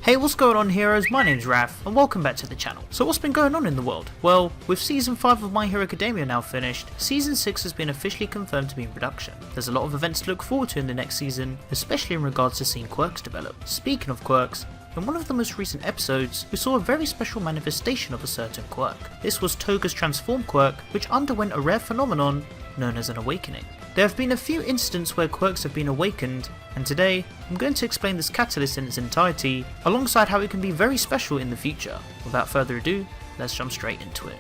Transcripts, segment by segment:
Hey, what's going on heroes, my name's Raph and welcome back to the channel. So what's been going on in the world? Well, with season 5 of My Hero Academia now finished, season 6 has been officially confirmed to be in production. There's a lot of events to look forward to in the next season, especially in regards to seeing Quirks develop. Speaking of Quirks, in one of the most recent episodes, we saw a very special manifestation of a certain Quirk. This was Toga's transformed Quirk, which underwent a rare phenomenon known as an awakening. There have been a few incidents where Quirks have been awakened, and today I'm going to explain this catalyst in its entirety, alongside how it can be very special in the future. Without further ado, let's jump straight into it.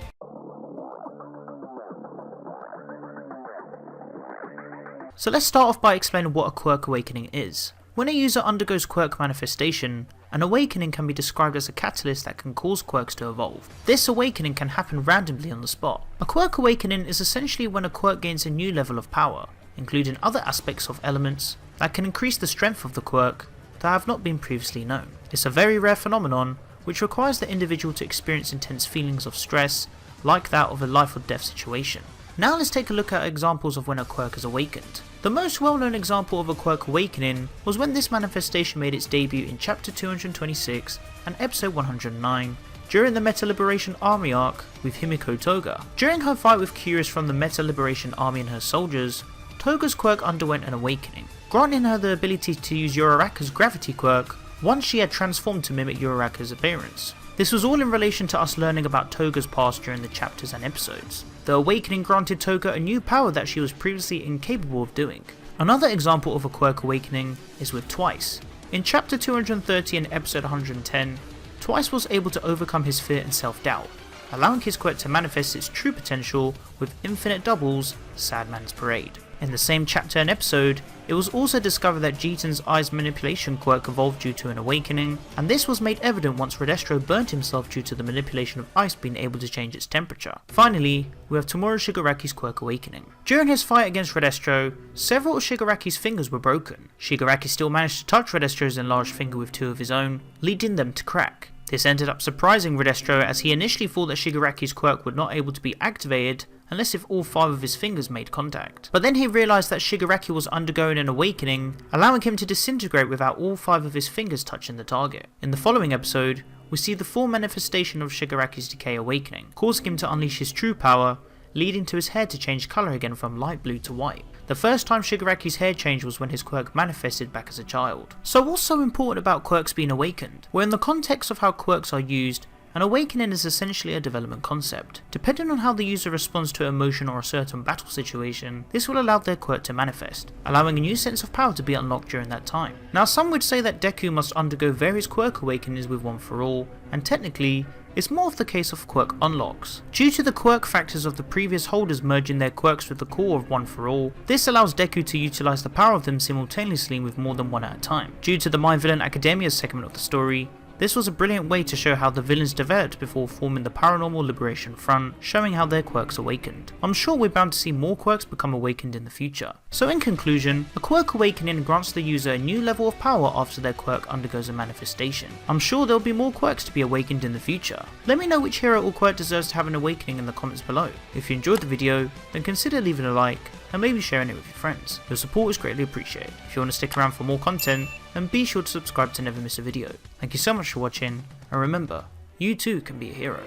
So let's start off by explaining what a Quirk awakening is. When a user undergoes Quirk manifestation, an awakening can be described as a catalyst that can cause Quirks to evolve. This awakening can happen randomly on the spot. A Quirk awakening is essentially when a Quirk gains a new level of power, including other aspects of elements that can increase the strength of the Quirk that have not been previously known. It's a very rare phenomenon which requires the individual to experience intense feelings of stress, like that of a life or death situation. Now let's take a look at examples of when a Quirk is awakened. The most well-known example of a Quirk awakening was when this manifestation made its debut in Chapter 226 and Episode 109 during the Meta Liberation Army arc with Himiko Toga. During her fight with Curious from the Meta Liberation Army and her soldiers, Toga's Quirk underwent an awakening, granting her the ability to use Uraraka's gravity quirk once she had transformed to mimic Uraraka's appearance. This was all in relation to us learning about Toga's past during the chapters and episodes. The awakening granted Toga a new power that she was previously incapable of doing. Another example of a Quirk awakening is with Twice. In Chapter 230 and Episode 110, Twice was able to overcome his fear and self-doubt, allowing his Quirk to manifest its true potential with Infinite Doubles, Sad Man's Parade. In the same chapter and episode, it was also discovered that Jitan's Eyes Manipulation Quirk evolved due to an awakening, and this was made evident once Redestro burnt himself due to the manipulation of ice being able to change its temperature. Finally, we have Tomura Shigaraki's Quirk awakening. During his fight against Redestro, several of Shigaraki's fingers were broken. Shigaraki still managed to touch Redestro's enlarged finger with two of his own, leading them to crack. This ended up surprising Redestro, as he initially thought that Shigaraki's Quirk would not able to be activated unless if all 5 of his fingers made contact. But then he realised that Shigaraki was undergoing an awakening, allowing him to disintegrate without all 5 of his fingers touching the target. In the following episode, we see the full manifestation of Shigaraki's decay awakening, causing him to unleash his true power, leading to his hair to change colour again from light blue to white. The first time Shigaraki's hair changed was when his Quirk manifested back as a child. So what's so important about Quirks being awakened? Well, in the context of how Quirks are used, an awakening is essentially a development concept. Depending on how the user responds to emotion or a certain battle situation, this will allow their Quirk to manifest, allowing a new sense of power to be unlocked during that time. Now, some would say that Deku must undergo various Quirk awakenings with One For All, and technically, it's more of the case of Quirk unlocks. Due to the Quirk factors of the previous holders merging their Quirks with the core of One For All, this allows Deku to utilise the power of them simultaneously with more than one at a time. Due to the My Villain Academia segment of the story, this was a brilliant way to show how the villains developed before forming the Paranormal Liberation Front, showing how their Quirks awakened. I'm sure we're bound to see more Quirks become awakened in the future. So in conclusion, a Quirk awakening grants the user a new level of power after their Quirk undergoes a manifestation. I'm sure there'll be more Quirks to be awakened in the future. Let me know which hero or Quirk deserves to have an awakening in the comments below. If you enjoyed the video, then consider leaving a like and maybe sharing it with your friends. Your support is greatly appreciated. If you want to stick around for more content, then be sure to subscribe to never miss a video. Thank you so much for watching, and remember, you too can be a hero.